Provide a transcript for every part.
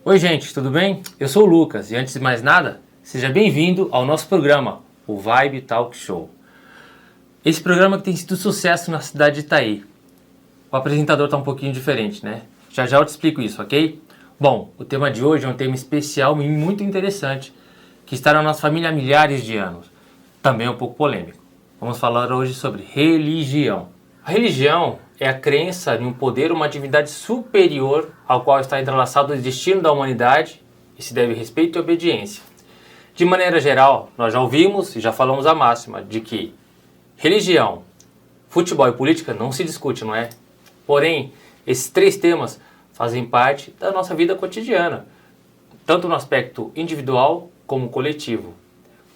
Oi gente, tudo bem? Eu sou o Lucas e antes de mais nada, seja bem-vindo ao nosso programa, o Vibe Talk Show. Esse programa que tem sido sucesso na cidade de Itaí. O apresentador está um pouquinho diferente, né? Já já eu te explico isso, ok? Bom, o tema de hoje é um tema especial e muito interessante, que está na nossa família há milhares de anos. Também é um pouco polêmico. Vamos falar hoje sobre religião. A religião é a crença em um poder, uma divindade superior ao qual está entrelaçado o destino da humanidade e se deve respeito e obediência. De maneira geral, nós já ouvimos e já falamos a máxima de que religião, futebol e política não se discute, não é? Porém, esses três temas fazem parte da nossa vida cotidiana, tanto no aspecto individual como coletivo.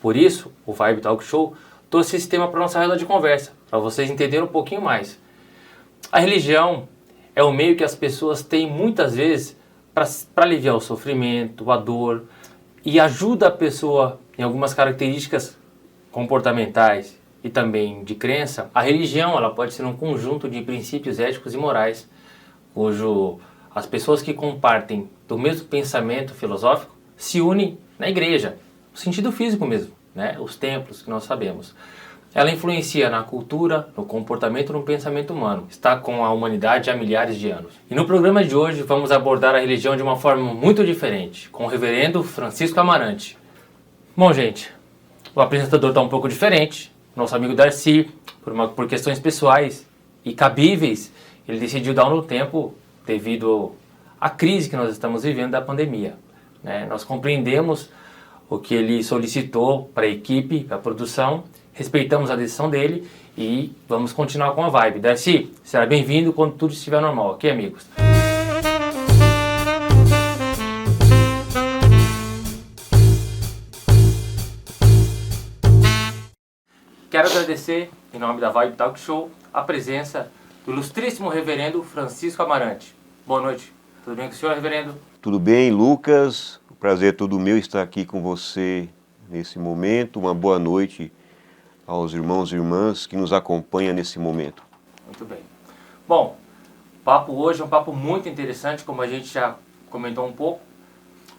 Por isso, o Vibe Talk Show trouxe esse tema para a nossa roda de conversa, para vocês entenderem um pouquinho mais. A religião é o meio que as pessoas têm muitas vezes para aliviar o sofrimento, a dor, e ajuda a pessoa em algumas características comportamentais e também de crença. A religião ela pode ser um conjunto de princípios éticos e morais, cujo as pessoas que compartem do mesmo pensamento filosófico se unem na igreja, no sentido físico mesmo, né? Os templos que nós sabemos. Ela influencia na cultura, no comportamento e no pensamento humano. Está com a humanidade há milhares de anos. E no programa de hoje vamos abordar a religião de uma forma muito diferente, com o reverendo Francisco Amarante. Bom, gente, o apresentador está um pouco diferente. Nosso amigo Darcy, por questões pessoais e cabíveis, ele decidiu dar um tempo devido à crise que nós estamos vivendo da pandemia, né? Nós compreendemos o que ele solicitou para a equipe, para a produção, respeitamos a decisão dele e vamos continuar com a vibe. Darcy, será bem-vindo quando tudo estiver normal, ok, amigos? Quero agradecer, em nome da Vibe Talk Show, a presença do ilustríssimo reverendo Francisco Amarante. Boa noite. Tudo bem com o senhor, reverendo? Tudo bem, Lucas? O prazer é todo meu estar aqui com você nesse momento. Uma boa noite aos irmãos e irmãs que nos acompanham nesse momento. Muito bem. Bom, o papo hoje é um papo muito interessante, como a gente já comentou um pouco.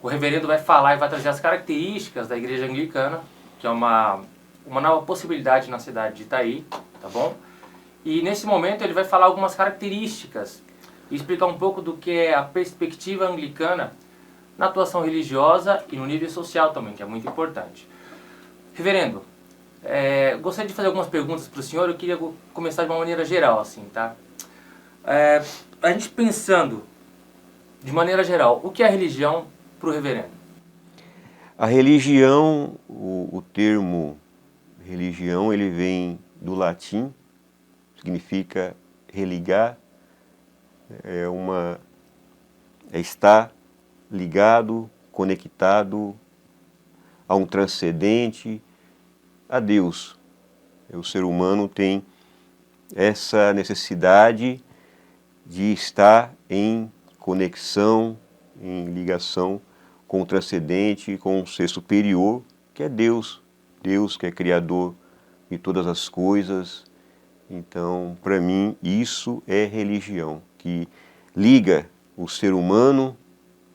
O reverendo vai falar e vai trazer as características da igreja anglicana, que é uma nova possibilidade na cidade de Itaí, tá bom? E nesse momento ele vai falar algumas características e explicar um pouco do que é a perspectiva anglicana na atuação religiosa e no nível social também, que é muito importante. Reverendo, gostaria de fazer algumas perguntas para o senhor. Eu queria começar de uma maneira geral, assim, tá? A gente pensando de maneira geral, o que é a religião para o reverendo? A religião, o termo religião, ele vem do latim, significa religar, é estar ligado, conectado a um transcendente, a Deus. O ser humano tem essa necessidade de estar em conexão, em ligação com o transcendente, com o ser superior, que é Deus. Deus que é criador de todas as coisas. Então, para mim, isso é religião, que liga o ser humano,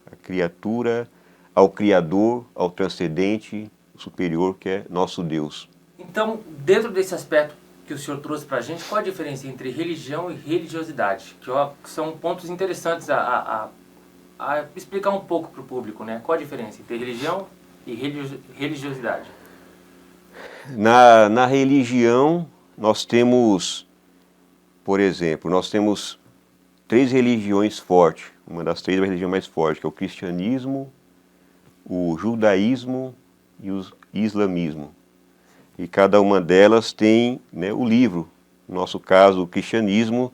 a criatura, ao Criador, ao transcendente, superior, que é nosso Deus. Então, dentro desse aspecto que o senhor trouxe para a gente, qual a diferença entre religião e religiosidade? Que são pontos interessantes a explicar um pouco para o público, né? Qual a diferença entre religião e religiosidade? Na religião, nós temos, por exemplo, nós temos três religiões fortes. Uma das três é a religião mais forte, que é o cristianismo, o judaísmo e o islamismo. E cada uma delas tem, né, o livro. No nosso caso, o cristianismo,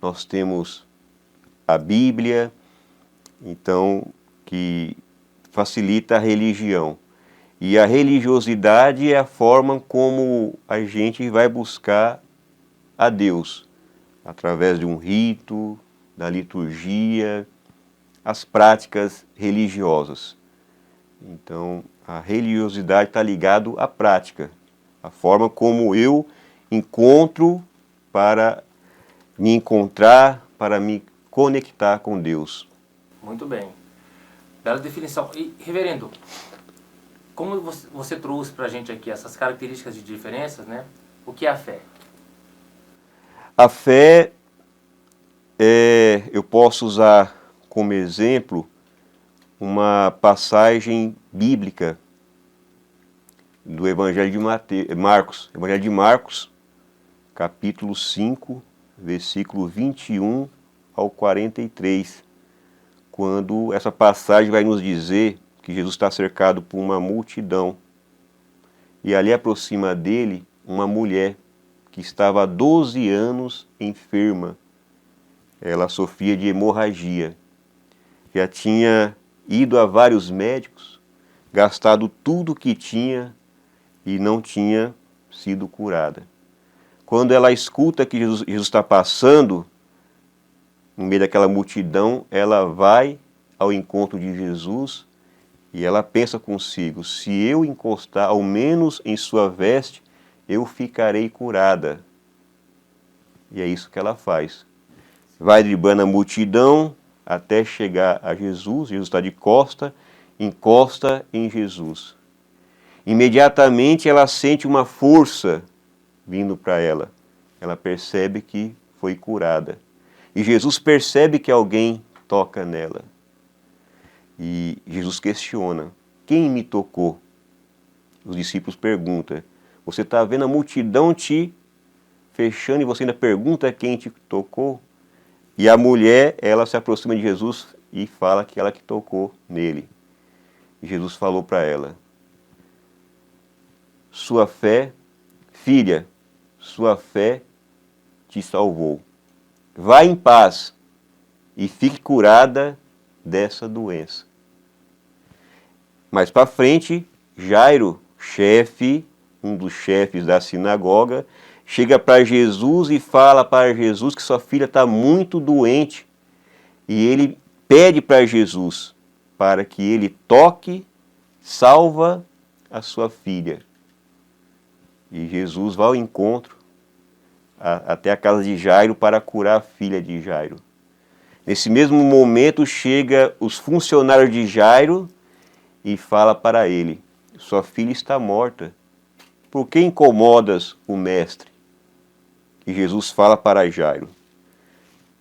nós temos a Bíblia, então, que facilita a religião. E a religiosidade é a forma como a gente vai buscar a Deus, através de um rito, da liturgia, as práticas religiosas. Então, a religiosidade está ligada à prática, a forma como eu encontro para me encontrar, para me conectar com Deus. Muito bem. Bela definição. E, reverendo, como você trouxe para a gente aqui essas características de diferenças, né? O que é a fé? A fé, eu posso usar como exemplo uma passagem bíblica do Evangelho de Marcos. Evangelho de Marcos, capítulo 5, versículo 21 ao 43. Quando essa passagem vai nos dizer que Jesus está cercado por uma multidão. E ali aproxima dele uma mulher que estava há 12 anos enferma. Ela sofria de hemorragia. Já tinha ido a vários médicos, gastado tudo que tinha e não tinha sido curada. Quando ela escuta que Jesus está passando, no meio daquela multidão, ela vai ao encontro de Jesus e ela pensa consigo, se eu encostar ao menos em sua veste, eu ficarei curada. E é isso que ela faz. Vai driblando a multidão até chegar a Jesus. Jesus está de costa, encosta em Jesus. Imediatamente ela sente uma força vindo para ela. Ela percebe que foi curada. E Jesus percebe que alguém toca nela. E Jesus questiona, quem me tocou? Os discípulos perguntam, você está vendo a multidão te fechando e você ainda pergunta quem te tocou? E a mulher, ela se aproxima de Jesus e fala que ela que tocou nele. E Jesus falou para ela, sua fé, filha, sua fé te salvou. Vá em paz e fique curada dessa doença. Mais para frente, Jairo, um dos chefes da sinagoga, chega para Jesus e fala para Jesus que sua filha está muito doente. E ele pede para Jesus para que ele toque, salva a sua filha. E Jesus vai ao encontro até a casa de Jairo para curar a filha de Jairo. Nesse mesmo momento chega os funcionários de Jairo e fala para ele, sua filha está morta, por que incomodas o mestre? E Jesus fala para Jairo,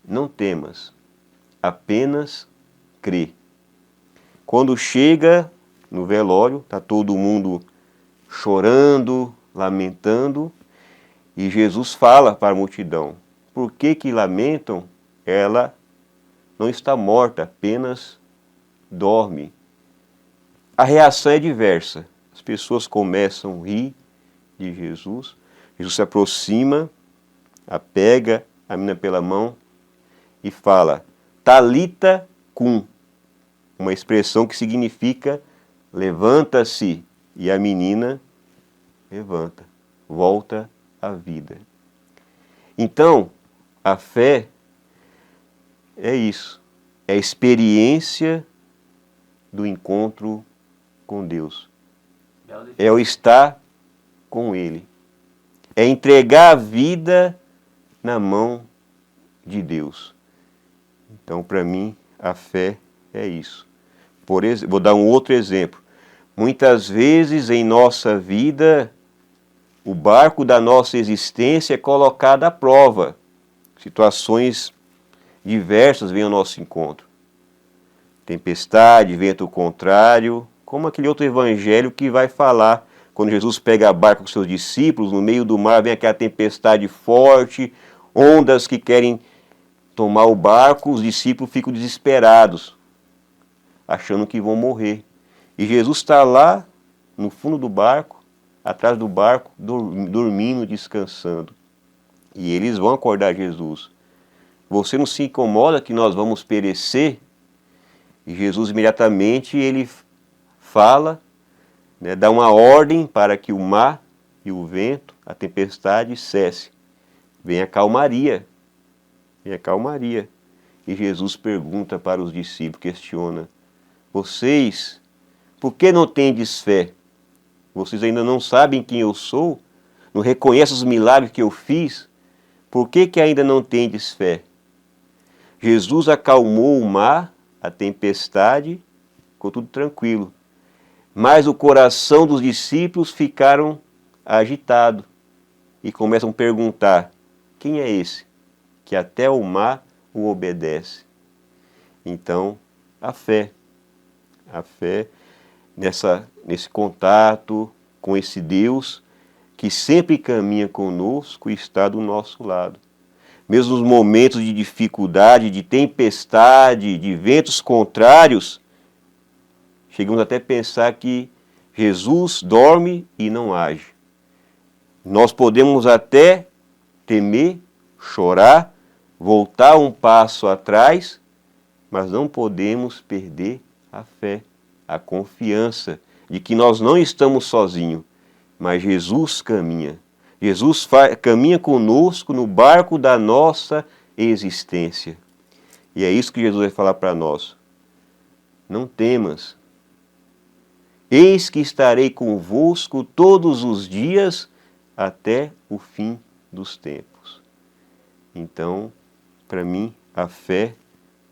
não temas, apenas crê. Quando chega no velório, está todo mundo chorando, lamentando, e Jesus fala para a multidão, por que lamentam? Ela não está morta, apenas dorme. A reação é diversa. As pessoas começam a rir de Jesus. Jesus se aproxima, a pega a menina pela mão e fala, Talita cum, uma expressão que significa levanta-se. E a menina levanta, volta à vida. Então, a fé é isso, é a experiência do encontro com Deus. É o estar com Ele. É entregar a vida na mão de Deus. Então, para mim, a fé é isso. Vou dar um outro exemplo. Muitas vezes em nossa vida, o barco da nossa existência é colocado à prova. Situações diversas vêm ao nosso encontro. Tempestade, vento contrário, como aquele outro evangelho que vai falar, quando Jesus pega a barca com seus discípulos, no meio do mar vem aquela tempestade forte, ondas que querem tomar o barco, os discípulos ficam desesperados, achando que vão morrer. E Jesus está lá, no fundo do barco, atrás do barco, dormindo, descansando. E eles vão acordar Jesus. Você não se incomoda que nós vamos perecer? E Jesus imediatamente ele fala, né, dá uma ordem para que o mar e o vento, a tempestade cesse. Vem a calmaria. Vem a calmaria. E Jesus pergunta para os discípulos, questiona, vocês, por que não tendes fé? Vocês ainda não sabem quem eu sou? Não reconhecem os milagres que eu fiz? Por que ainda não tendes fé? Jesus acalmou o mar, a tempestade, ficou tudo tranquilo. Mas o coração dos discípulos ficaram agitado e começam a perguntar: quem é esse que até o mar o obedece? Então, a fé nesse contato com esse Deus que sempre caminha conosco e está do nosso lado. Mesmo nos momentos de dificuldade, de tempestade, de ventos contrários, chegamos até a pensar que Jesus dorme e não age. Nós podemos até temer, chorar, voltar um passo atrás, mas não podemos perder a fé, a confiança de que nós não estamos sozinhos, mas Jesus caminha. Jesus caminha conosco no barco da nossa existência. E é isso que Jesus vai falar para nós. Não temas. Eis que estarei convosco todos os dias até o fim dos tempos. Então, para mim, a fé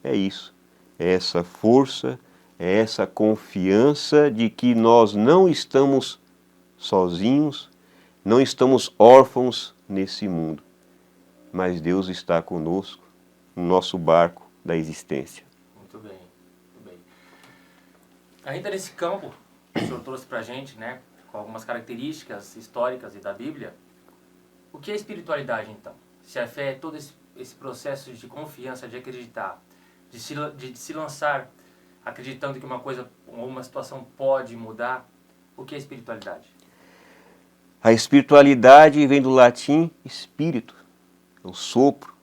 é isso. É essa força, é essa confiança de que nós não estamos sozinhos, não estamos órfãos nesse mundo, mas Deus está conosco no nosso barco da existência. Muito bem, muito bem. Ainda nesse campo, o senhor trouxe para a gente, né, com algumas características históricas e da Bíblia, o que é espiritualidade então? Se a fé é todo esse processo de confiança, de acreditar, de se lançar acreditando que uma coisa ou uma situação pode mudar, o que é espiritualidade? A espiritualidade vem do latim espírito, é o sopro,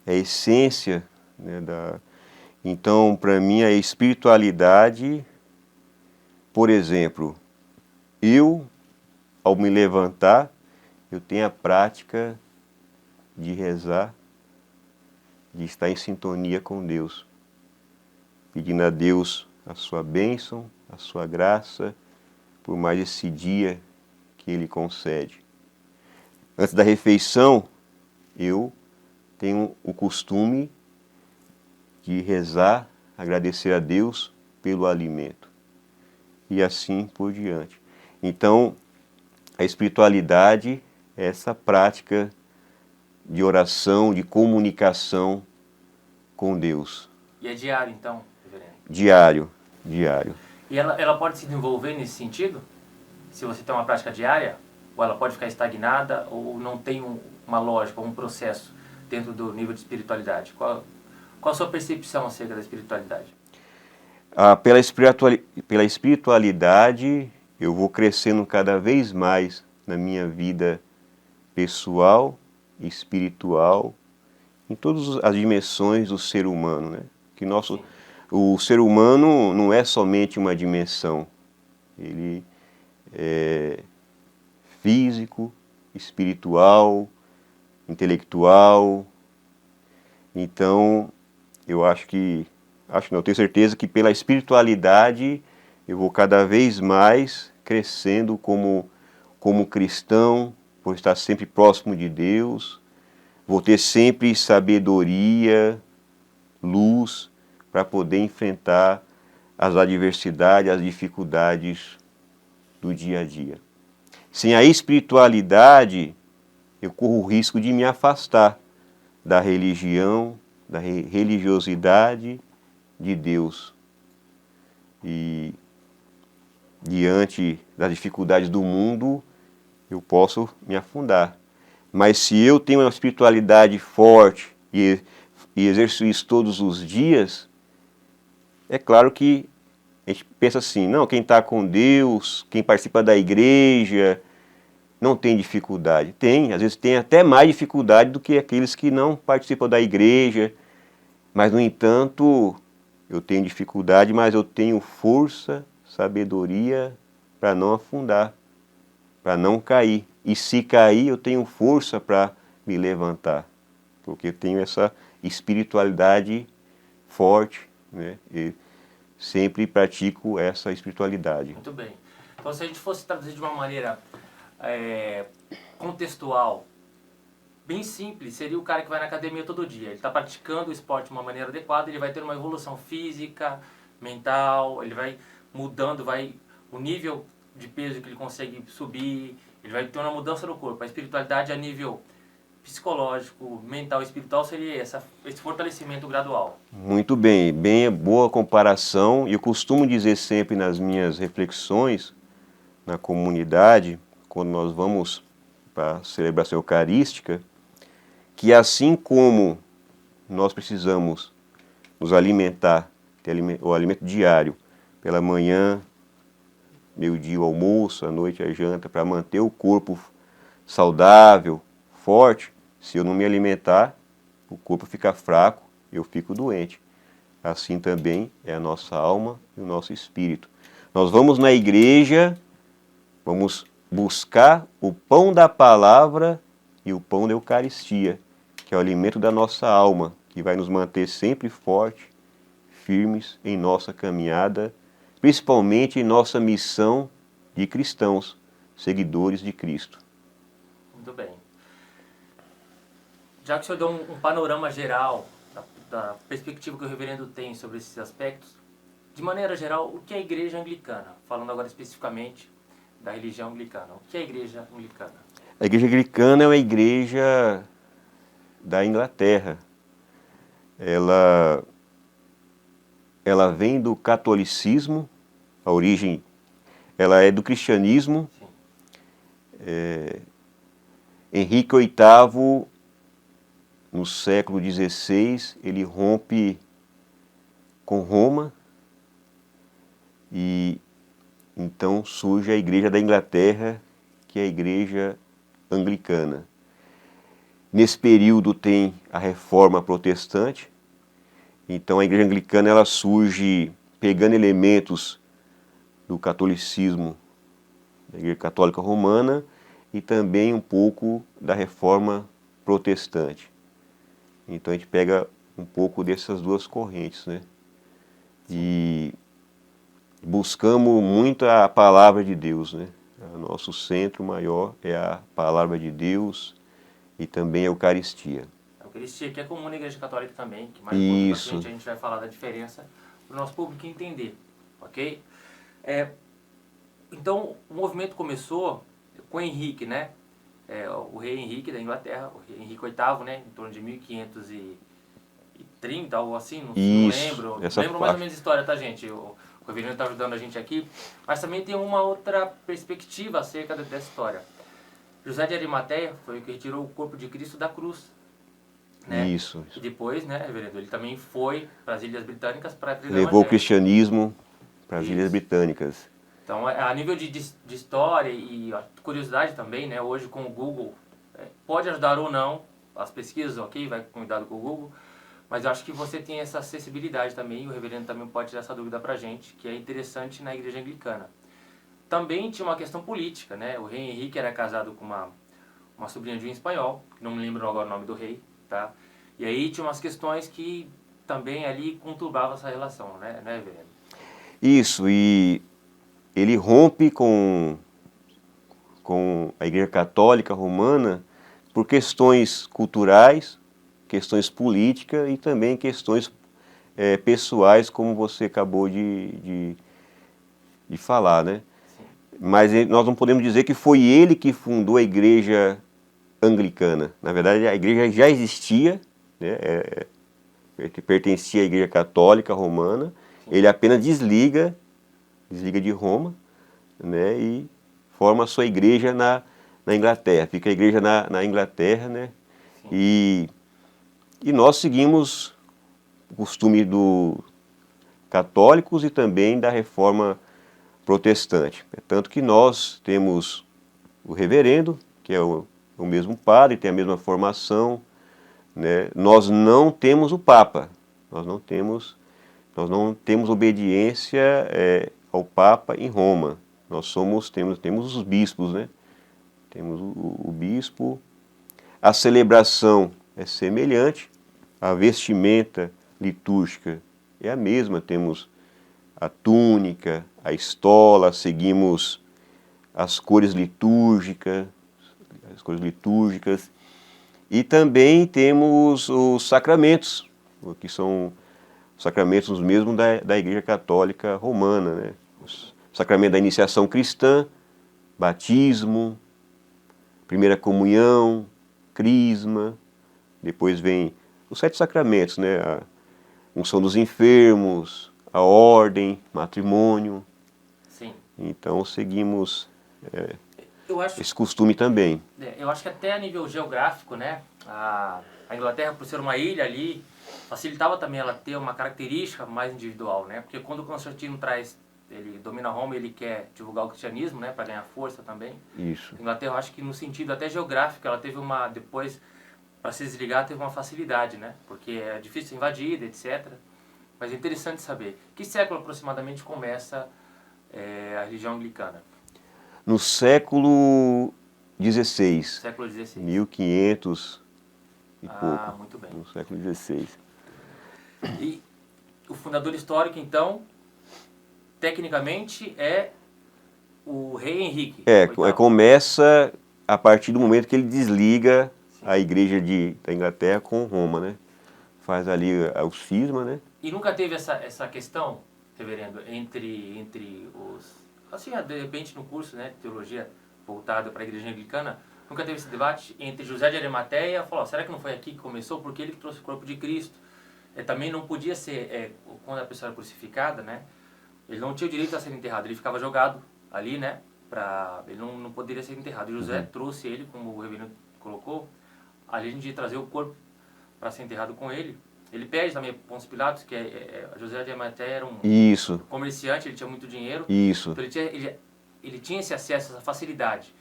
é a essência, né, Então, para mim, a espiritualidade, por exemplo, ao me levantar, eu tenho a prática de rezar, de estar em sintonia com Deus, pedindo a Deus a sua bênção, a sua graça, por mais esse dia que Ele concede. Antes da refeição, eu tenho o costume de rezar, agradecer a Deus pelo alimento. E assim por diante. Então, a espiritualidade é essa prática de oração, de comunicação com Deus. E é diário então, reverendo? Diário. E ela pode se desenvolver nesse sentido? Se você tem uma prática diária? Ou ela pode ficar estagnada? Ou não tem uma lógica, um processo dentro do nível de espiritualidade? Qual a sua percepção acerca da espiritualidade? Pela espiritualidade, eu vou crescendo cada vez mais na minha vida pessoal, espiritual, em todas as dimensões do ser humano, né? O ser humano não é somente uma dimensão, ele é físico, espiritual, intelectual. Então, eu tenho certeza que pela espiritualidade eu vou cada vez mais crescendo como cristão, vou estar sempre próximo de Deus, vou ter sempre sabedoria, luz, para poder enfrentar as adversidades, as dificuldades do dia a dia. Sem a espiritualidade, eu corro o risco de me afastar da religião, da religiosidade de Deus. E diante das dificuldades do mundo, eu posso me afundar. Mas se eu tenho uma espiritualidade forte e exerço isso todos os dias, é claro que a gente pensa assim, não, quem está com Deus, quem participa da igreja, não tem dificuldade. Tem, às vezes tem até mais dificuldade do que aqueles que não participam da igreja. Mas, no entanto, eu tenho dificuldade, mas eu tenho força, sabedoria para não afundar, para não cair. E se cair, eu tenho força para me levantar, porque eu tenho essa espiritualidade forte, né? E sempre pratico essa espiritualidade. Muito bem. Então, se a gente fosse traduzir de uma maneira contextual, bem simples, seria o cara que vai na academia todo dia. Ele está praticando o esporte de uma maneira adequada, ele vai ter uma evolução física, mental, ele vai mudando, o nível de peso que ele consegue subir, ele vai ter uma mudança no corpo. A espiritualidade a nível psicológico, mental e espiritual seria esse fortalecimento gradual. Muito bem, bem boa comparação. E eu costumo dizer sempre nas minhas reflexões na comunidade, quando nós vamos para a celebração eucarística, que assim como nós precisamos nos alimentar, ter o alimento diário, pela manhã, meio-dia o almoço, à noite a janta, para manter o corpo saudável, forte, se eu não me alimentar, o corpo fica fraco, eu fico doente. Assim também é a nossa alma e o nosso espírito. Nós vamos na igreja, vamos buscar o pão da palavra e o pão da Eucaristia, que é o alimento da nossa alma, que vai nos manter sempre fortes, firmes em nossa caminhada, principalmente em nossa missão de cristãos, seguidores de Cristo. Muito bem. Já que o senhor deu um panorama geral da perspectiva que o reverendo tem sobre esses aspectos, de maneira geral, o que é a igreja anglicana? Falando agora especificamente da religião anglicana. O que é a igreja anglicana? A igreja anglicana é uma igreja da Inglaterra. Ela vem do catolicismo, a origem, ela é do cristianismo. Henrique VIII, no século XVI, ele rompe com Roma e então surge a Igreja da Inglaterra, que é a Igreja Anglicana. Nesse período tem a Reforma Protestante, então a Igreja Anglicana ela surge pegando elementos do catolicismo, da Igreja Católica Romana e também um pouco da Reforma Protestante. Então a gente pega um pouco dessas duas correntes, né? E buscamos muito a palavra de Deus, né? O nosso centro maior é a palavra de Deus e também a Eucaristia. A Eucaristia que é comum na Igreja Católica também, que mais um pouquinho pra Isso. frente a gente vai falar da diferença para o nosso público entender, ok? Então o movimento começou com Henrique, né? O rei Henrique da Inglaterra, o rei Henrique VIII, né? Em torno de 1530, algo assim, não lembro. Essa Lembro mais ou menos a história, tá, gente? O reverendo está ajudando a gente aqui. Mas também tem uma outra perspectiva acerca dessa história. José de Arimateia foi o que retirou o corpo de Cristo da cruz. Né? Isso. E depois, né, reverendo, ele também foi para as Ilhas Britânicas para pregar o Levou o Evangelho. cristianismo para as Isso. Ilhas Britânicas. Então, a nível de história e curiosidade também, né, hoje com o Google, pode ajudar ou não as pesquisas, ok? Vai com cuidado com o Google, mas eu acho que você tem essa acessibilidade também, e o reverendo também pode tirar essa dúvida pra gente, que é interessante na igreja anglicana. Também tinha uma questão política, né? O rei Henrique era casado com uma sobrinha de um espanhol, não me lembro agora o nome do rei, tá? E aí tinha umas questões que também ali conturbavam essa relação, né, reverendo? Isso, e ele rompe com a Igreja Católica Romana por questões culturais, questões políticas e também questões pessoais, como você acabou de falar, né? Sim. Mas nós não podemos dizer que foi ele que fundou a Igreja Anglicana. Na verdade, a igreja já existia, né? Pertencia à Igreja Católica Romana. Ele apenas desliga de Roma, né? E forma a sua igreja na Inglaterra. Fica a igreja na Inglaterra, né? E nós seguimos o costume do católicos e também da Reforma Protestante. Tanto que nós temos o reverendo, que é o mesmo padre, tem a mesma formação, né? Nós não temos o Papa, nós não temos obediência ao Papa em Roma. Nós temos os bispos, né? Temos o bispo. A celebração é semelhante, a vestimenta litúrgica é a mesma. Temos a túnica, a estola, seguimos as cores litúrgicas, e também temos os sacramentos, que são sacramentos os mesmos da Igreja Católica Romana, né? O sacramento da iniciação cristã, batismo, primeira comunhão, crisma, depois vem os 7 sacramentos, né? A unção dos enfermos, a ordem, matrimônio. Sim. Então seguimos Eu acho, esse costume também. eu acho que até a nível geográfico, né? A Inglaterra, por ser uma ilha ali, facilitava também ela ter uma característica mais individual, né? Porque quando o Constantino ele domina Roma, ele quer divulgar o cristianismo, né? Para ganhar força também. Isso. A Inglaterra, eu acho que no sentido até geográfico, ela teve depois, para se desligar, teve uma facilidade, né? Porque é difícil ser invadida, etc. Mas é interessante saber. Que século aproximadamente começa a religião anglicana? No século XVI. Século XVI. 1500 e pouco. Muito bem. No século XVI. E o fundador histórico, então, tecnicamente, é o rei Henrique. Começa a partir do momento que ele desliga a igreja da Inglaterra com Roma, né? Faz ali o cisma, né? E nunca teve essa questão, reverendo, entre os... Assim, de repente no curso, né, de teologia voltado para a igreja anglicana, nunca teve esse debate entre José de Arimateia e falou, será que não foi aqui que começou? Porque ele que trouxe o corpo de Cristo. Também não podia ser, quando a pessoa era crucificada, né, ele não tinha o direito a ser enterrado, ele ficava jogado ali, né, ele não poderia ser enterrado. E José trouxe ele, como o reverendo colocou, ali a gente ia trazer o corpo para ser enterrado com ele. Ele pede também para Pôncio Pilatos, que José de Arimateia era um comerciante, ele tinha muito dinheiro. Isso. Então ele tinha esse acesso, essa facilidade.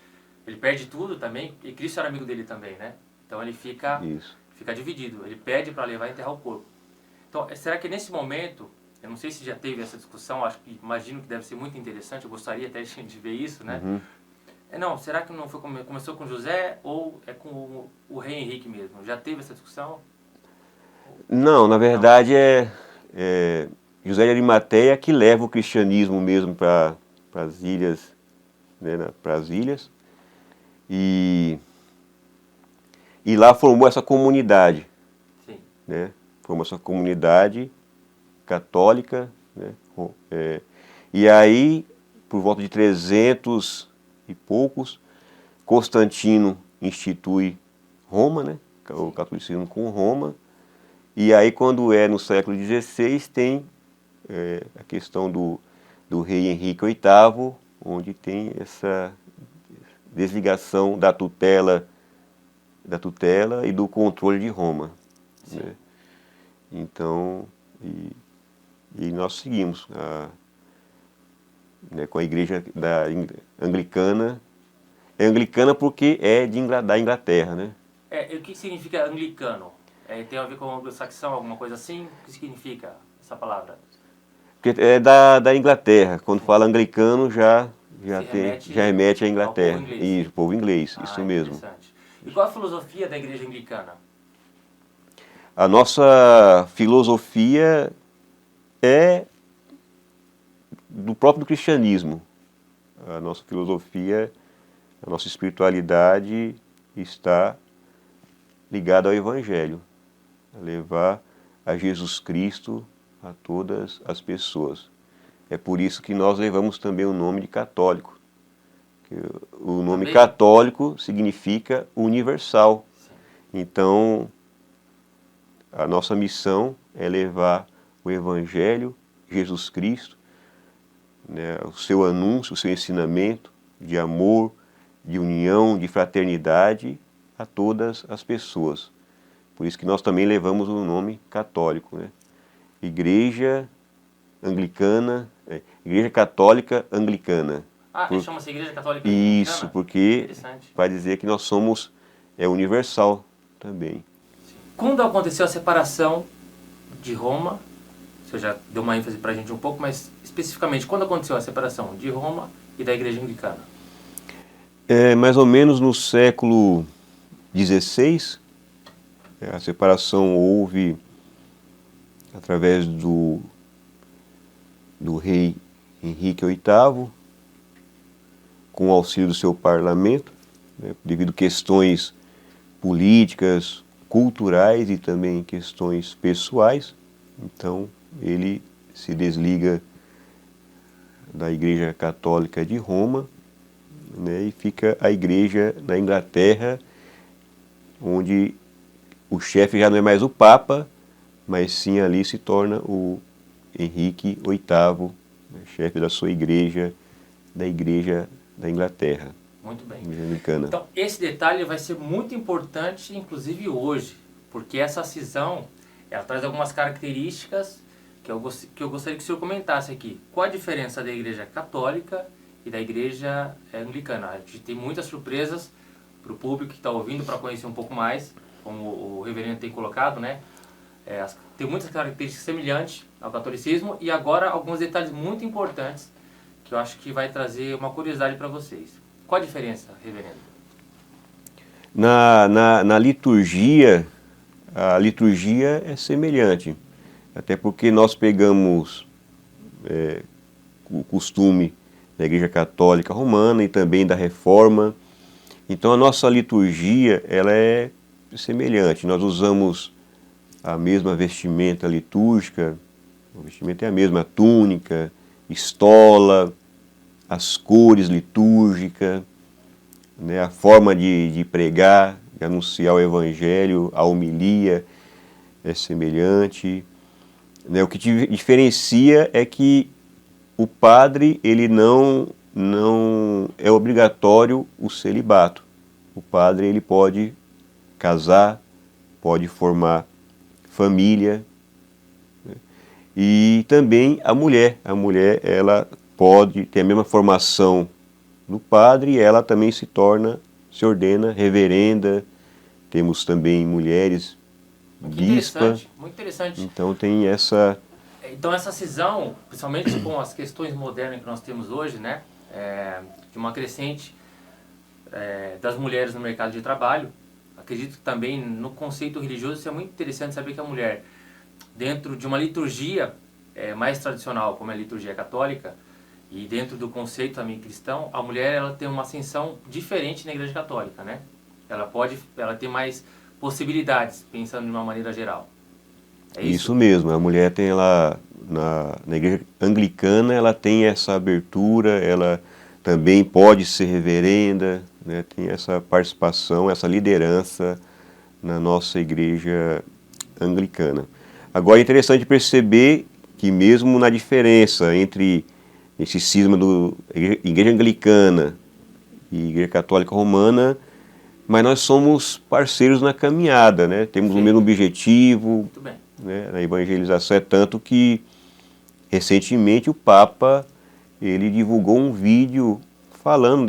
Ele perde tudo também, e Cristo era amigo dele também, né? Então ele fica dividido. Ele pede para levar e enterrar o corpo. Então, será que nesse momento, eu não sei se já teve essa discussão, imagino que deve ser muito interessante, eu gostaria até de ver isso, né? Não, será que não começou com José ou é com o rei Henrique mesmo? Já teve essa discussão? Não, na verdade é José de Arimateia que leva o cristianismo mesmo para as ilhas, né, para as ilhas, e lá formou essa comunidade. Sim. Né? Formou essa comunidade católica, né? E aí, por volta de 300 e poucos, Constantino institui Roma, né? O catolicismo com Roma. E aí, quando no século XVI, tem a questão do rei Henrique VIII, onde tem essa desligação da tutela e do controle de Roma. Né? Então, e nós seguimos né, com a igreja anglicana. É anglicana porque é da Inglaterra, né? E o que significa anglicano? Tem a ver com anglo-saxão, alguma coisa assim? O que significa essa palavra? Porque é da Inglaterra. Quando fala anglicano, já remete à Inglaterra. Isso, povo inglês, isso mesmo. E qual a filosofia da igreja anglicana? A nossa filosofia é do próprio cristianismo. A nossa filosofia, a nossa espiritualidade está ligada ao Evangelho, a levar a Jesus Cristo a todas as pessoas. É por isso que nós levamos também o nome de católico. O nome católico significa universal. Então, a nossa missão é levar o Evangelho, Jesus Cristo, né, o seu anúncio, o seu ensinamento de amor, de união, de fraternidade a todas as pessoas. Por isso que nós também levamos o nome católico, né? Igreja Anglicana, Igreja Católica Anglicana. Chama-se Igreja Católica Anglicana? Isso, porque vai dizer que nós somos universal também. Quando aconteceu a separação de Roma, você já deu uma ênfase para a gente um pouco, mas especificamente, quando aconteceu a separação de Roma e da Igreja Anglicana? Mais ou menos no século XVI, a separação houve através do rei Henrique VIII, com o auxílio do seu parlamento, né, devido a questões políticas, culturais e também questões pessoais. Então, ele se desliga da Igreja Católica de Roma, né, e fica a igreja na Inglaterra, onde o chefe já não é mais o Papa, mas sim ali se torna o Henrique VIII, né, chefe da sua igreja, da Igreja da Inglaterra. Muito bem. Anglicana. Então, esse detalhe vai ser muito importante, inclusive hoje, porque essa cisão, ela traz algumas características que eu gostaria que o senhor comentasse aqui. Qual a diferença da Igreja Católica e da Igreja Anglicana? A gente tem muitas surpresas para o público que está ouvindo para conhecer um pouco mais, como o reverendo tem colocado, né? Tem muitas características semelhantes ao catolicismo e agora alguns detalhes muito importantes que eu acho que vai trazer uma curiosidade para vocês. Qual a diferença, reverendo? Na liturgia, a liturgia é semelhante, até porque nós pegamos o costume da Igreja Católica Romana e também da Reforma. Então a nossa liturgia ela é semelhante, nós usamos a mesma vestimenta litúrgica, a vestimenta é a mesma, a túnica, estola, as cores litúrgicas, né, a forma de pregar, de anunciar o Evangelho, a homilia é semelhante. Né, o que diferencia é que o padre ele não é obrigatório o celibato. O padre ele pode casar, pode formar família, né? E também a mulher ela pode ter a mesma formação do padre e ela também se ordena reverenda. Temos também mulheres bispa. Muito interessante. Então tem essa... Então essa cisão, principalmente com as questões modernas que nós temos hoje, né, de uma crescente das mulheres no mercado de trabalho, acredito que também no conceito religioso isso é muito interessante saber que a mulher, dentro de uma liturgia mais tradicional, como é a liturgia católica, e dentro do conceito também cristão, a mulher ela tem uma ascensão diferente na Igreja Católica, né? Ela tem mais possibilidades, pensando de uma maneira geral. É isso? Isso mesmo, a mulher tem ela na Igreja Anglicana, ela tem essa abertura, ela também pode ser reverenda, né, tem essa participação, essa liderança na nossa Igreja Anglicana. Agora é interessante perceber que mesmo na diferença entre esse cisma do Igreja Anglicana e Igreja Católica Romana, mas nós somos parceiros na caminhada, né? Temos o mesmo objetivo, né, na evangelização, é tanto que recentemente o Papa ele divulgou um vídeo falando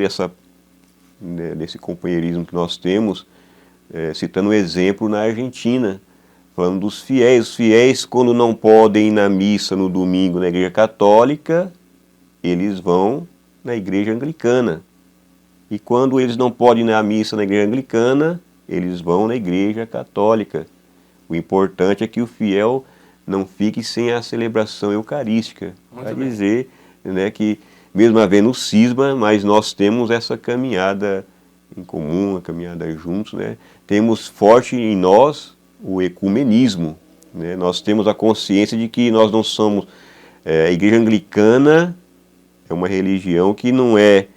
desse companheirismo que nós temos, citando um exemplo na Argentina, falando dos fiéis. Os fiéis, quando não podem ir na missa no domingo na Igreja Católica, eles vão na Igreja Anglicana. E quando eles não podem ir na missa na Igreja Anglicana, eles vão na Igreja Católica. O importante é que o fiel não fique sem a celebração eucarística. Para dizer, né, que mesmo havendo cisma, mas nós temos essa caminhada em comum, a caminhada juntos, né? Temos forte em nós o ecumenismo, né? Nós temos a consciência de que nós não somos... a Igreja Anglicana é uma religião que não é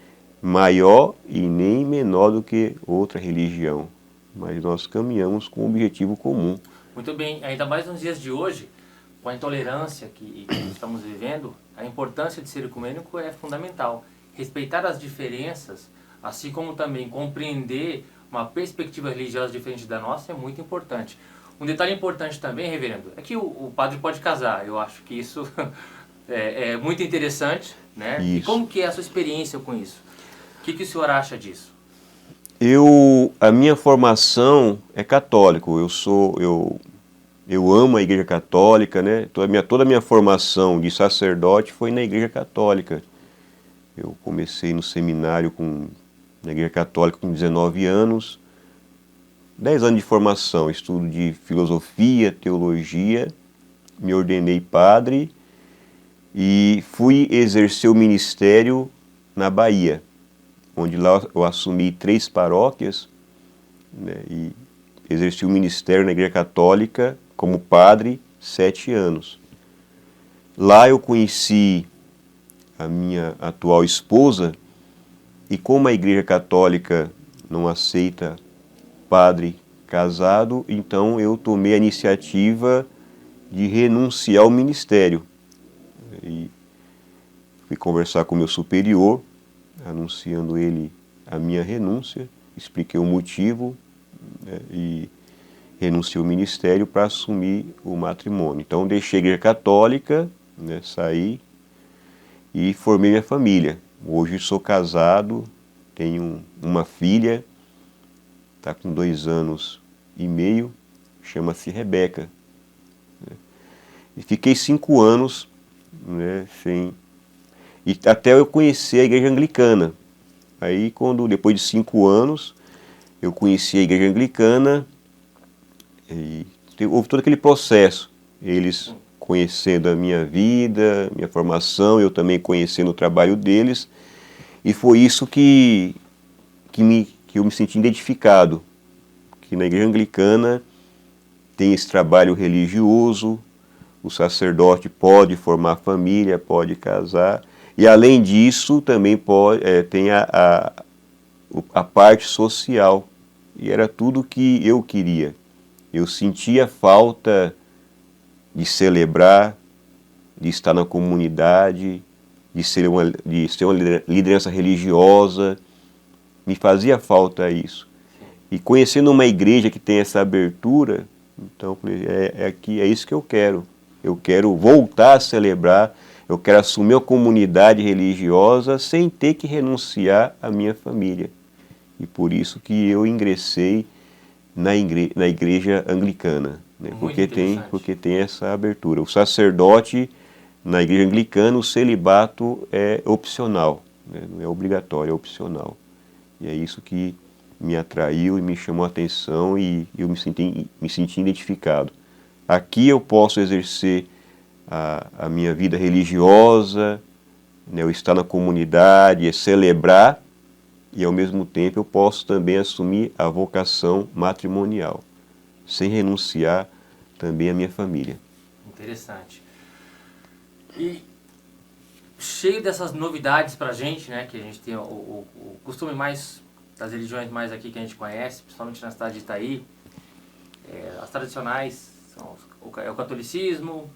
maior e nem menor do que outra religião, mas nós caminhamos com um objetivo comum. Muito bem, ainda mais nos dias de hoje, com a intolerância que estamos vivendo, a importância de ser ecumênico é fundamental. Respeitar as diferenças, assim como também compreender uma perspectiva religiosa diferente da nossa, é muito importante. Um detalhe importante também, reverendo, é que o padre pode casar. Eu acho que isso é muito interessante, né? Isso. E como que é a sua experiência com isso? O que o senhor acha disso? A minha formação é católico. Eu amo a Igreja Católica, né? Toda a minha formação de sacerdote foi na Igreja Católica. Eu comecei no seminário na Igreja Católica com 19 anos, 10 anos de formação, estudo de filosofia, teologia, me ordenei padre e fui exercer o ministério na Bahia, onde lá eu assumi 3 paróquias, né, e exerci o ministério na Igreja Católica como padre 7 anos. Lá eu conheci a minha atual esposa, e como a Igreja Católica não aceita padre casado, então eu tomei a iniciativa de renunciar ao ministério. E fui conversar com o meu superior, anunciando ele a minha renúncia, expliquei o motivo, né, e renunciei ao ministério para assumir o matrimônio. Então deixei a Igreja Católica, né, saí e formei minha família. Hoje sou casado, tenho uma filha, está com 2 anos e meio, chama-se Rebeca. E fiquei 5 anos, né, sem... E até eu conhecer a Igreja Anglicana. Aí, depois de 5 anos, eu conheci a Igreja Anglicana e houve todo aquele processo. Eles conhecendo a minha vida, minha formação, eu também conhecendo o trabalho deles. E foi isso que eu me senti identificado. Que na Igreja Anglicana tem esse trabalho religioso, o sacerdote pode formar família, pode casar, e além disso também tem a parte social, e era tudo que eu queria. Eu sentia falta de celebrar, de estar na comunidade, de ser uma liderança religiosa, me fazia falta isso. E conhecendo uma igreja que tem essa abertura, então é isso que eu quero. Eu quero voltar a celebrar, eu quero assumir a comunidade religiosa sem ter que renunciar à minha família. E por isso que eu ingressei na igreja anglicana, né? Porque tem essa abertura. O sacerdote, na igreja anglicana, o celibato é opcional, né? Não é obrigatório, é opcional. E é isso que me atraiu e me chamou a atenção e eu me senti identificado. Aqui eu posso exercer a minha vida religiosa, né, eu estar na comunidade, celebrar, e ao mesmo tempo eu posso também assumir a vocação matrimonial, sem renunciar também à minha família. Interessante. E cheio dessas novidades pra gente, né, que a gente tem o costume mais das religiões mais aqui que a gente conhece, principalmente na cidade de Itaí, as tradicionais são o catolicismo,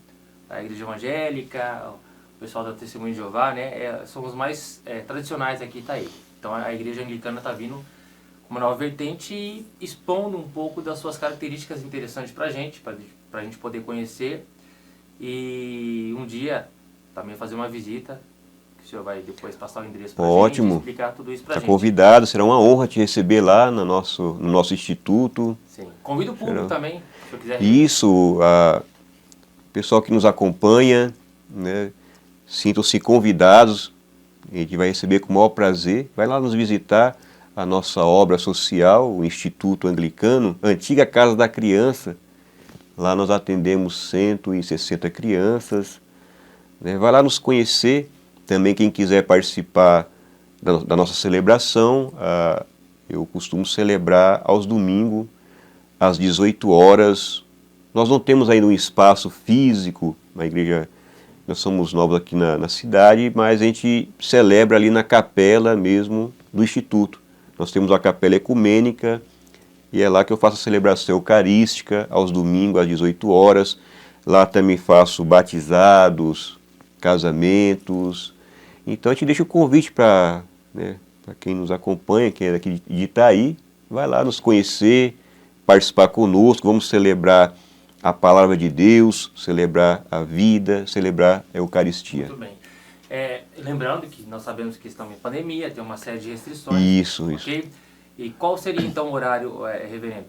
a igreja evangélica, o pessoal da Testemunho de Jeová, né, são os mais tradicionais aqui em Itaí. Então a igreja anglicana está vindo com uma nova vertente e expondo um pouco das suas características interessantes para a gente poder conhecer e um dia também fazer uma visita. O senhor vai depois passar o endereço para a gente e explicar tudo isso para a gente. Está convidado, será uma honra te receber lá no nosso instituto. Sim, convido o público também, se eu quiser. Isso, o pessoal que nos acompanha, né, sintam-se convidados, a gente vai receber com o maior prazer. Vai lá nos visitar a nossa obra social, o Instituto Anglicano, antiga Casa da Criança. Lá nós atendemos 160 crianças. Né, vai lá nos conhecer. Também quem quiser participar da nossa celebração, eu costumo celebrar aos domingos, às 18 horas. Nós não temos ainda um espaço físico na igreja, nós somos novos aqui na cidade, mas a gente celebra ali na capela mesmo do Instituto. Nós temos a capela ecumênica e é lá que eu faço a celebração eucarística aos domingos às 18 horas. Lá também faço batizados, casamentos. Então a gente deixa o convite para quem nos acompanha, quem é daqui de Itaí, vai lá nos conhecer, participar conosco, vamos celebrar a palavra de Deus, celebrar a vida, celebrar a Eucaristia. Muito bem. Lembrando que nós sabemos que estamos em pandemia, tem uma série de restrições. Isso. E qual seria então o horário, reverendo?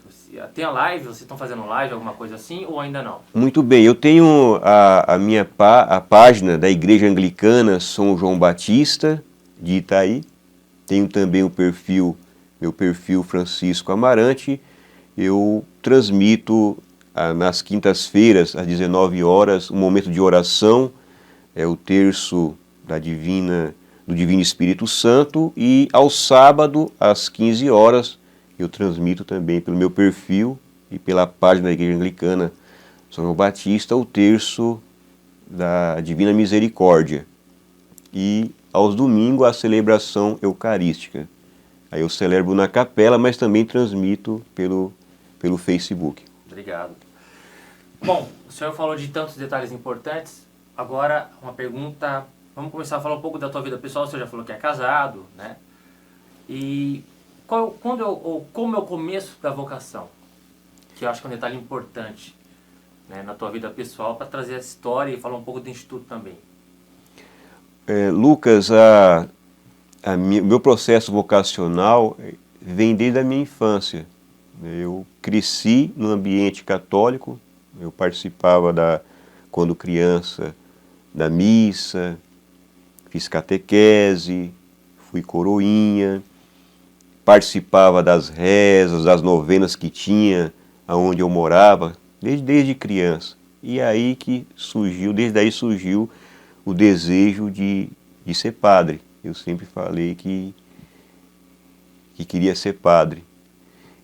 Tem a live, vocês estão fazendo live, alguma coisa assim, ou ainda não? Muito bem, eu tenho a página da Igreja Anglicana São João Batista, de Itaí. Tenho também meu perfil Francisco Amarante. Eu transmito nas quintas-feiras, às 19 horas, um momento de oração, o terço do Divino Espírito Santo, e ao sábado, às 15 horas, eu transmito também pelo meu perfil e pela página da Igreja Anglicana São João Batista o terço da Divina Misericórdia. E aos domingos a celebração eucarística. Aí eu celebro na capela, mas também transmito pelo Facebook. Obrigado. Bom, o senhor falou de tantos detalhes importantes. Agora, uma pergunta. Vamos começar a falar um pouco da tua vida pessoal. O senhor já falou que é casado, né? E como é o começo da vocação? Que eu acho que é um detalhe importante, né, na tua vida pessoal, para trazer essa história e falar um pouco do Instituto também. Lucas, meu processo vocacional vem desde a minha infância. Eu cresci no ambiente católico, eu participava, quando criança, da missa, fiz catequese, fui coroinha, participava das rezas, das novenas que tinha aonde eu morava, desde criança. E aí desde aí surgiu o desejo de ser padre. Eu sempre falei que queria ser padre.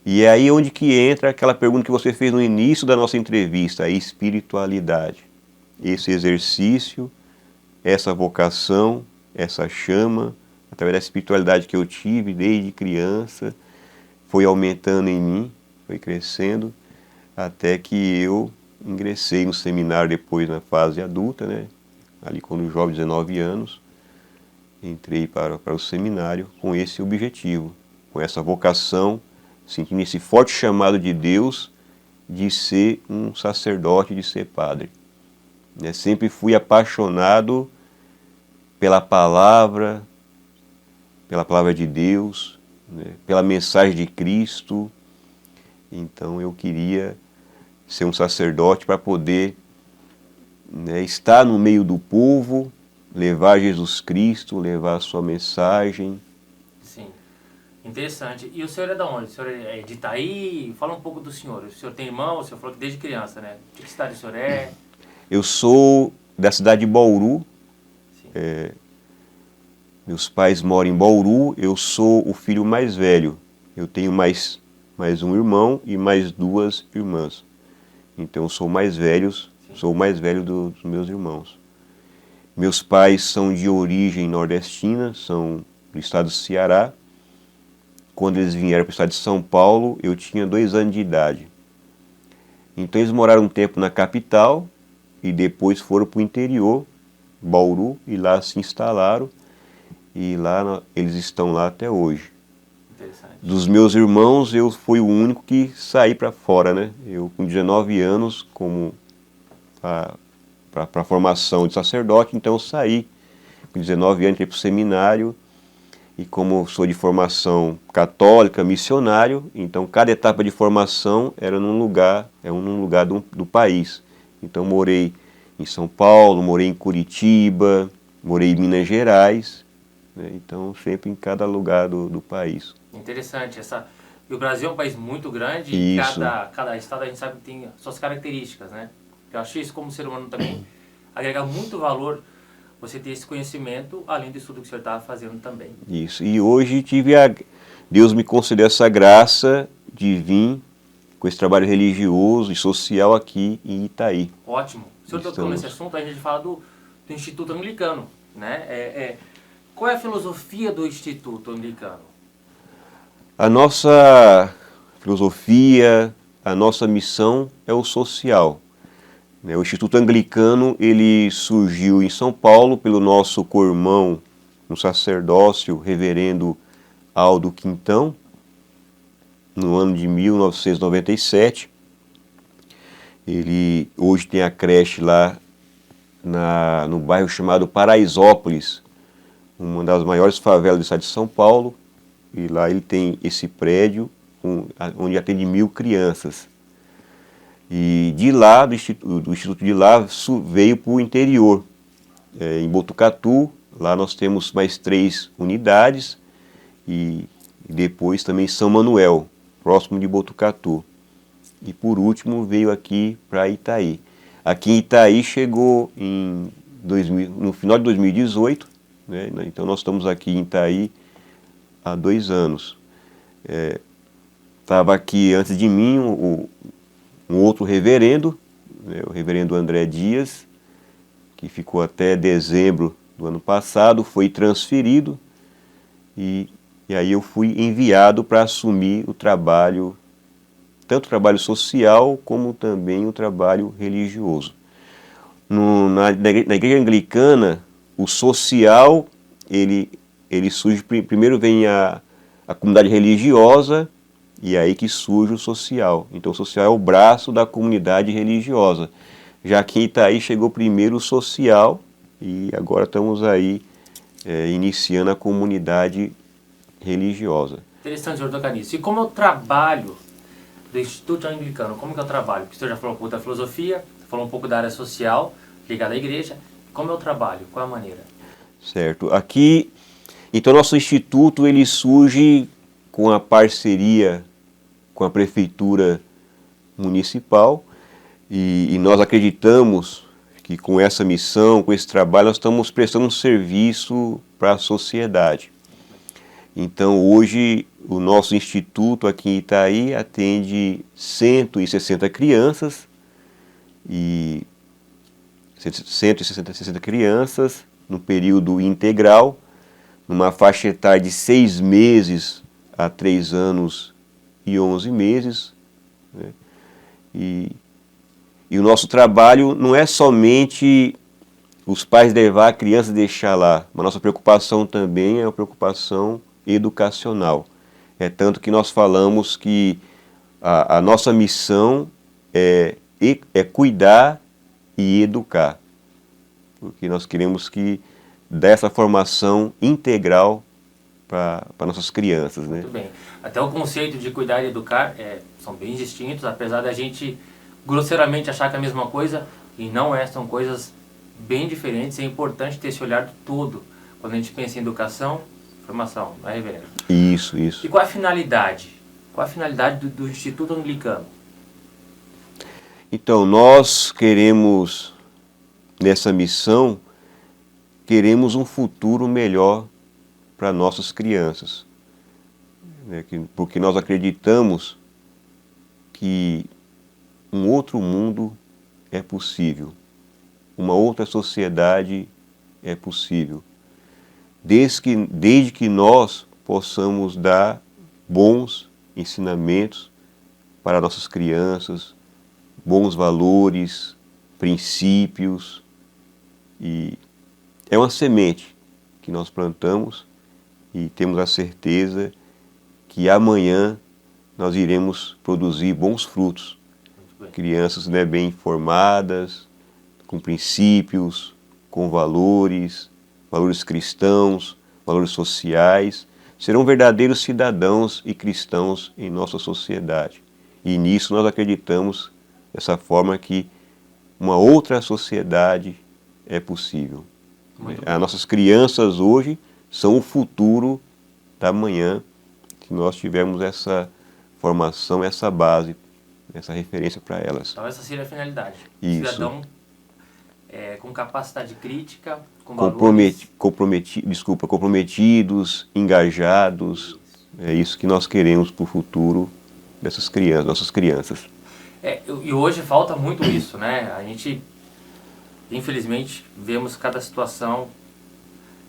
E é aí onde que entra aquela pergunta que você fez no início da nossa entrevista, a espiritualidade. Esse exercício, essa vocação, essa chama, através da espiritualidade que eu tive desde criança, foi aumentando em mim, foi crescendo, até que eu ingressei no seminário depois na fase adulta, né? Ali quando jovem, 19 anos, entrei para o seminário com esse objetivo, com essa vocação, sentindo esse forte chamado de Deus de ser um sacerdote, de ser padre. Sempre fui apaixonado pela palavra de Deus, né, pela mensagem de Cristo. Então eu queria ser um sacerdote para poder, né, estar no meio do povo, levar Jesus Cristo, levar a sua mensagem. Sim, interessante. E o senhor é de onde? O senhor é de Itaí? Fala um pouco do senhor. O senhor tem irmão? O senhor falou que desde criança, né? De que cidade o senhor é? Eu sou da cidade de Bauru. Meus pais moram em Bauru, eu sou o filho mais velho. Eu tenho mais um irmão e mais 2 irmãs. Então eu sou o mais velho dos meus irmãos. Meus pais são de origem nordestina, são do estado do Ceará. Quando eles vieram para o estado de São Paulo, eu tinha 2 anos de idade. Então eles moraram um tempo na capital e depois foram para o interior, Bauru, e lá se instalaram. E lá eles estão lá até hoje. Interessante. Dos meus irmãos, eu fui o único que saí para fora, né? Eu com 19 anos, como para a formação de sacerdote, então eu saí. Com 19 anos, entrei para o seminário, e como sou de formação católica, missionário, então cada etapa de formação era num lugar do país. Então morei em São Paulo, morei em Curitiba, morei em Minas Gerais, né? Então sempre em cada lugar do país. Interessante. E o Brasil é um país muito grande Isso. e cada estado a gente sabe que tem suas características, né? Eu acho isso como ser humano também agrega muito valor você ter esse conhecimento, além do estudo que o senhor estava fazendo também. Isso. E hoje Deus me concedeu essa graça de vir com esse trabalho religioso e social aqui em Itaí. Ótimo. O senhor tocou nesse assunto, a gente fala do Instituto Anglicano, né? Qual é a filosofia do Instituto Anglicano? A nossa filosofia, a nossa missão é o social. O Instituto Anglicano, ele surgiu em São Paulo pelo nosso co-irmão no sacerdócio, reverendo Aldo Quintão, no ano de 1997. Ele hoje tem a creche lá no bairro chamado Paraisópolis, uma das maiores favelas do estado de São Paulo, e lá ele tem esse prédio onde atende 1.000 crianças. E de lá, do instituto de lá, veio para o interior, em Botucatu. Lá nós temos mais 3 unidades, e depois também São Manuel, próximo de Botucatu. E por último veio aqui para Itaí. Aqui em Itaí chegou no final de 2018, né? Então nós estamos aqui em Itaí há 2 anos. Estava aqui antes de mim um outro reverendo, né, o reverendo André Dias, que ficou até dezembro do ano passado, foi transferido e aí eu fui enviado para assumir o trabalho, tanto o trabalho social como também o trabalho religioso. Na igreja anglicana, o social, ele surge, primeiro vem a comunidade religiosa, e aí que surge o social. Então o social é o braço da comunidade religiosa. Já que em Itaí chegou primeiro o social, e agora estamos aí iniciando a comunidade religiosa. Interessante, Dr. Caniço. E como é o trabalho do Instituto Anglicano? Como que é o trabalho? Porque o senhor já falou um pouco da filosofia, falou um pouco da área social, ligada à igreja. Como é o trabalho? Qual é a maneira? Certo. Aqui, então, nosso instituto ele surge com a parceria com a prefeitura municipal e nós acreditamos que com essa missão, com esse trabalho, nós estamos prestando um serviço para a sociedade. Então, hoje, o nosso instituto aqui em Itaí atende 160 crianças e 160 crianças no período integral, numa faixa etária de 6 meses a 3 anos e 11 meses. Né? E o nosso trabalho não é somente os pais levar a criança e deixar lá, mas nossa preocupação também é uma preocupação educacional. É tanto que nós falamos que a nossa missão é cuidar e educar, porque nós queremos que dar essa formação integral para nossas crianças. Né? Muito bem. Até o conceito de cuidar e educar são bem distintos, apesar da gente grosseiramente achar que é a mesma coisa, e não é, são coisas bem diferentes. É importante ter esse olhar todo quando a gente pensa em educação, formação, não é, reverendo? Isso. E qual é a finalidade? Qual é a finalidade do Instituto Anglicano? Então, nós queremos, nessa missão, queremos um futuro melhor para nossas crianças. Né? Porque nós acreditamos que um outro mundo é possível, uma outra sociedade é possível, desde que nós possamos dar bons ensinamentos para nossas crianças, bons valores, princípios, e é uma semente que nós plantamos e temos a certeza que amanhã nós iremos produzir bons frutos. Crianças, né, bem informadas, com princípios, com valores cristãos, valores sociais, serão verdadeiros cidadãos e cristãos em nossa sociedade. E nisso nós acreditamos, dessa forma, que uma outra sociedade é possível. As nossas crianças hoje são o futuro da manhã, se nós tivermos essa formação, essa base, essa referência para elas. Então essa seria a finalidade. Isso. Cidadão com capacidade crítica, com valores... comprometidos, engajados. É isso que nós queremos para o futuro dessas crianças, nossas crianças. E hoje falta muito isso, né? A gente, infelizmente, vemos cada situação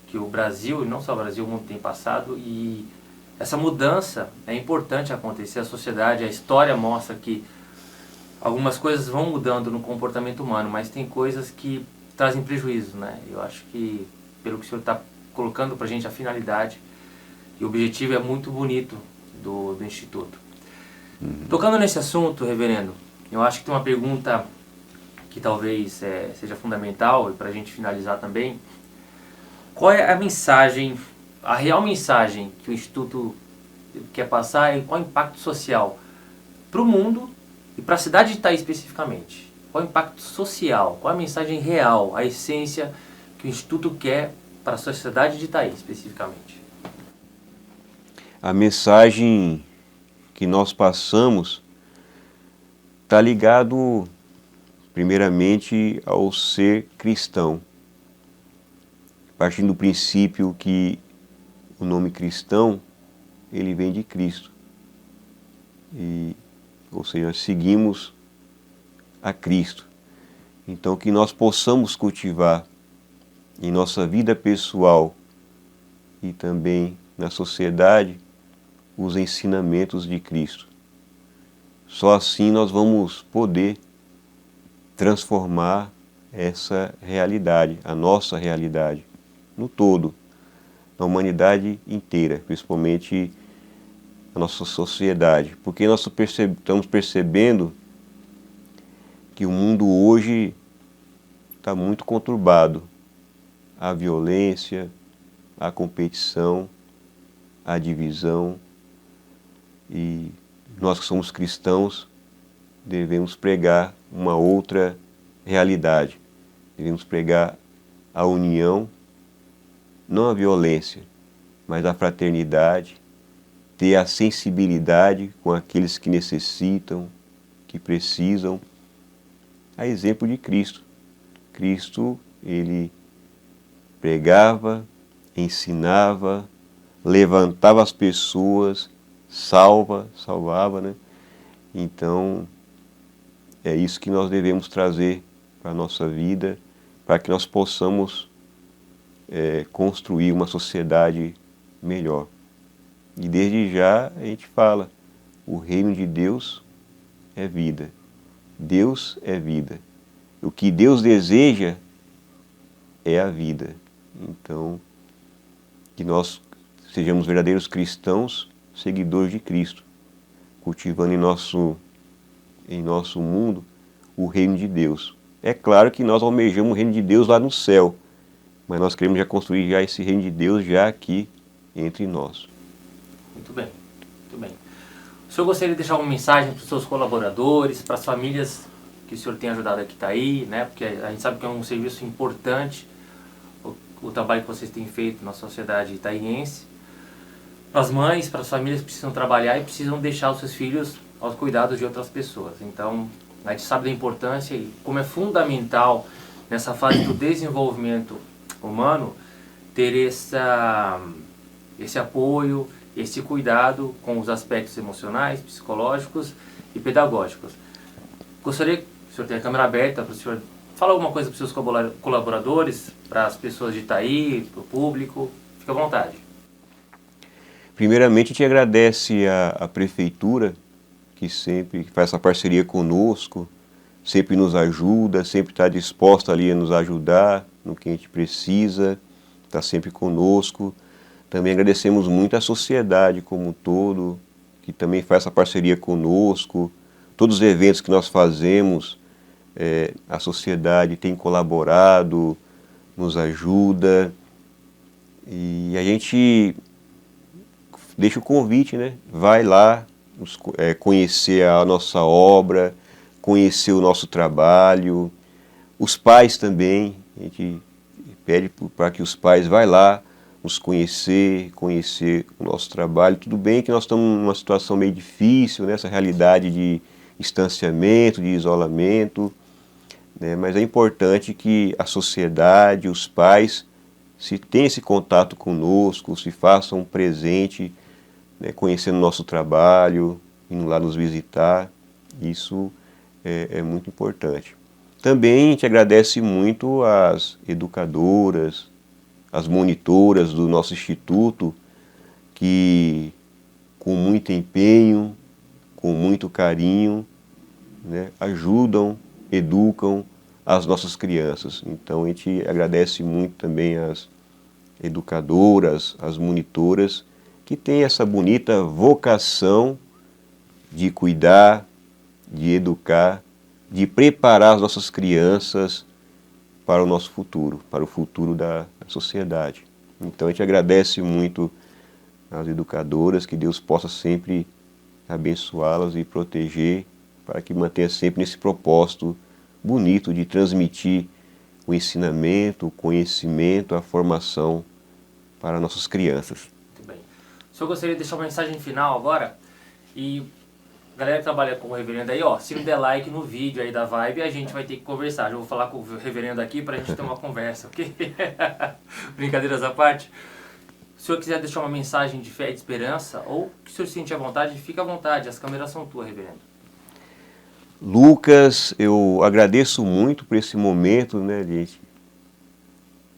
que o Brasil, e não só o Brasil, o mundo tem passado, e essa mudança é importante acontecer. A sociedade, a história mostra que algumas coisas vão mudando no comportamento humano, mas tem coisas que trazem prejuízo, né? Eu acho que, pelo que o senhor está colocando para a gente, a finalidade e o objetivo é muito bonito do Instituto. Tocando nesse assunto, reverendo, eu acho que tem uma pergunta que talvez seja fundamental e para a gente finalizar também. Qual é a mensagem, a real mensagem que o Instituto quer passar e qual é o impacto social para o mundo e para a cidade de Itaí especificamente? Qual é o impacto social? Qual é a mensagem real, a essência que o Instituto quer para a sociedade de Itaí especificamente? A mensagem que nós passamos está ligado primeiramente ao ser cristão, partindo do princípio que o nome cristão ele vem de Cristo, ou seja, nós seguimos a Cristo. Então, que nós possamos cultivar em nossa vida pessoal e também na sociedade os ensinamentos de Cristo. Só assim nós vamos poder transformar essa realidade, a nossa realidade, no todo, na humanidade inteira, principalmente a nossa sociedade. Porque nós estamos percebendo que o mundo hoje está muito conturbado. A violência, a competição, a divisão. E nós que somos cristãos devemos pregar uma outra realidade. Devemos pregar a união, não a violência, mas a fraternidade, ter a sensibilidade com aqueles que necessitam, que precisam, a exemplo de Cristo. Cristo, ele pregava, ensinava, levantava as pessoas, salvava, né? Então, é isso que nós devemos trazer para a nossa vida, para que nós possamos construir uma sociedade melhor. E desde já a gente fala, o reino de Deus é vida. Deus é vida. O que Deus deseja é a vida. Então, que nós sejamos verdadeiros cristãos, seguidores de Cristo, cultivando em nosso mundo o reino de Deus. É claro que nós almejamos o reino de Deus lá no céu, mas nós queremos já construir já esse reino de Deus já aqui entre nós. Muito bem, muito bem. O senhor gostaria de deixar uma mensagem para os seus colaboradores, para as famílias que o senhor tem ajudado aqui, Itaí, né? Porque a gente sabe que é um serviço importante, o trabalho que vocês têm feito na sociedade itaiense. Para as mães, para as famílias que precisam trabalhar e precisam deixar os seus filhos aos cuidados de outras pessoas. Então, a gente sabe da importância e como é fundamental nessa fase do desenvolvimento humano ter esse apoio, esse cuidado com os aspectos emocionais, psicológicos e pedagógicos. Gostaria que o senhor tenha a câmera aberta para o senhor falar alguma coisa para os seus colaboradores, para as pessoas de Itaí, para o público. Fique à vontade. Primeiramente, a gente agradece a Prefeitura, que sempre faz essa parceria conosco, sempre nos ajuda, sempre está disposta ali a nos ajudar no que a gente precisa, está sempre conosco. Também agradecemos muito a sociedade como um todo, que também faz essa parceria conosco. Todos os eventos que nós fazemos, a sociedade tem colaborado, nos ajuda. E a gente deixa o convite, né? Vai lá conhecer a nossa obra, conhecer o nosso trabalho. Os pais também, a gente pede para que os pais vá lá nos conhecer o nosso trabalho. Tudo bem que nós estamos numa situação meio difícil, nessa realidade de distanciamento, de isolamento, né? Mas é importante que a sociedade, os pais, se tenham esse contato conosco, se façam presente, né, conhecendo o nosso trabalho, indo lá nos visitar. Isso é muito importante. Também a gente agradece muito às educadoras, às monitoras do nosso instituto, que com muito empenho, com muito carinho, né, ajudam, educam as nossas crianças. Então a gente agradece muito também às educadoras, às monitoras, que têm essa bonita vocação de cuidar, de educar, de preparar as nossas crianças para o nosso futuro, para o futuro da sociedade. Então a gente agradece muito às educadoras, que Deus possa sempre abençoá-las e proteger, para que mantenha sempre nesse propósito bonito de transmitir o ensinamento, o conhecimento, a formação para nossas crianças. Muito bem. O senhor gostaria de deixar uma mensagem final agora? E a galera que trabalha com o reverendo aí, ó, se não der like no vídeo aí da Vibe, a gente vai ter que conversar. Eu vou falar com o reverendo aqui pra gente ter uma conversa, ok? Brincadeiras à parte. Se o senhor quiser deixar uma mensagem de fé e de esperança, ou que o senhor se sentir à vontade, fica à vontade, as câmeras são tuas, reverendo. Lucas, eu agradeço muito por esse momento, né,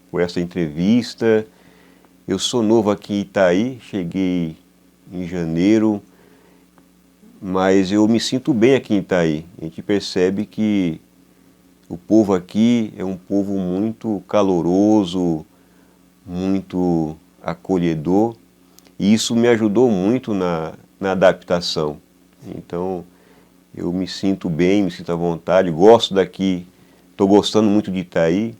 por essa entrevista. Eu sou novo aqui em Itaí, cheguei em janeiro, mas eu me sinto bem aqui em Itaí. A gente percebe que o povo aqui é um povo muito caloroso, muito acolhedor, e isso me ajudou muito na adaptação. Então, eu me sinto bem, me sinto à vontade, gosto daqui, estou gostando muito de Itaí,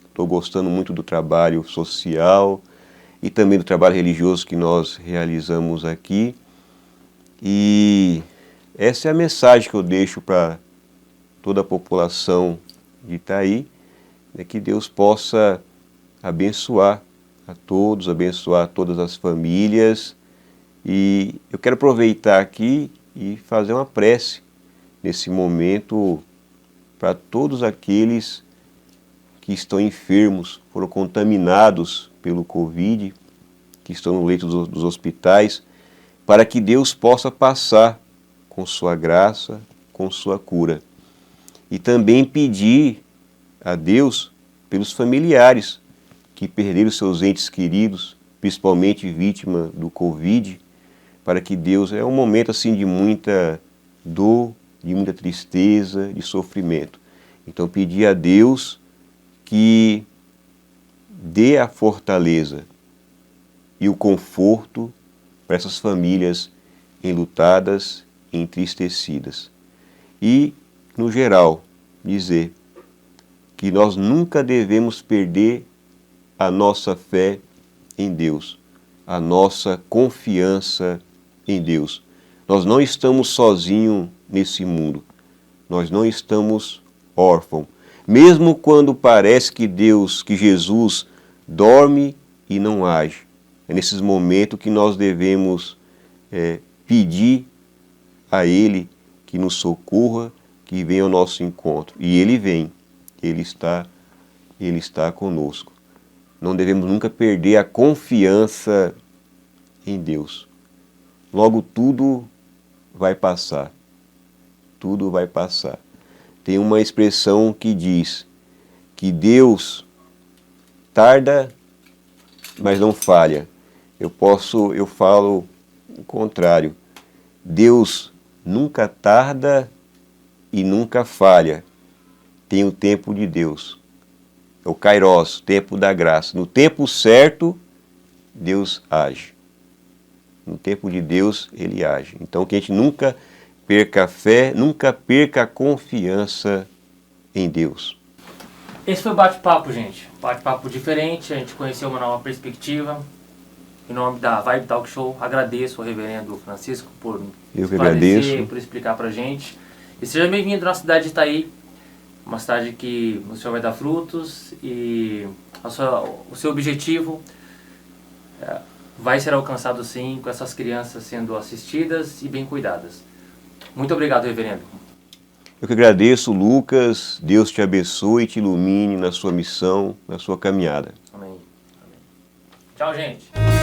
estou gostando muito do trabalho social e também do trabalho religioso que nós realizamos aqui. E essa é a mensagem que eu deixo para toda a população de Itaí, né, que Deus possa abençoar a todos, abençoar todas as famílias. E eu quero aproveitar aqui e fazer uma prece nesse momento para todos aqueles que estão enfermos, foram contaminados pelo Covid, que estão no leito dos hospitais, para que Deus possa passar com sua graça, com sua cura. E também pedir a Deus pelos familiares que perderam seus entes queridos, principalmente vítima do Covid, para que Deus, é um momento assim de muita dor, de muita tristeza, de sofrimento. Então pedir a Deus que dê a fortaleza e o conforto para essas famílias enlutadas e entristecidas. E, no geral, dizer que nós nunca devemos perder a nossa fé em Deus, a nossa confiança em Deus. Nós não estamos sozinhos nesse mundo, nós não estamos órfãos. Mesmo quando parece que Jesus dorme e não age, é nesses momentos que nós devemos pedir a Ele que nos socorra, que venha ao nosso encontro. E Ele vem, Ele está conosco. Não devemos nunca perder a confiança em Deus. Logo tudo vai passar. Tudo vai passar. Tem uma expressão que diz que Deus tarda, mas não falha. Eu falo o contrário. Deus nunca tarda e nunca falha. Tem o tempo de Deus. É o Kairos, tempo da graça. No tempo certo, Deus age. No tempo de Deus, Ele age. Então que a gente nunca perca a fé, nunca perca a confiança em Deus. Esse foi o bate-papo, gente. Bate-papo diferente, a gente conheceu uma nova perspectiva. Em nome da Vibe Talk Show, agradeço ao reverendo Francisco por esclarecer, por explicar pra gente. E seja bem-vindo na cidade de Itaí, uma cidade que o senhor vai dar frutos e o seu objetivo vai ser alcançado sim, com essas crianças sendo assistidas e bem cuidadas. Muito obrigado, reverendo. Eu que agradeço, Lucas. Deus te abençoe e te ilumine na sua missão, na sua caminhada. Amém. Amém. Tchau, gente.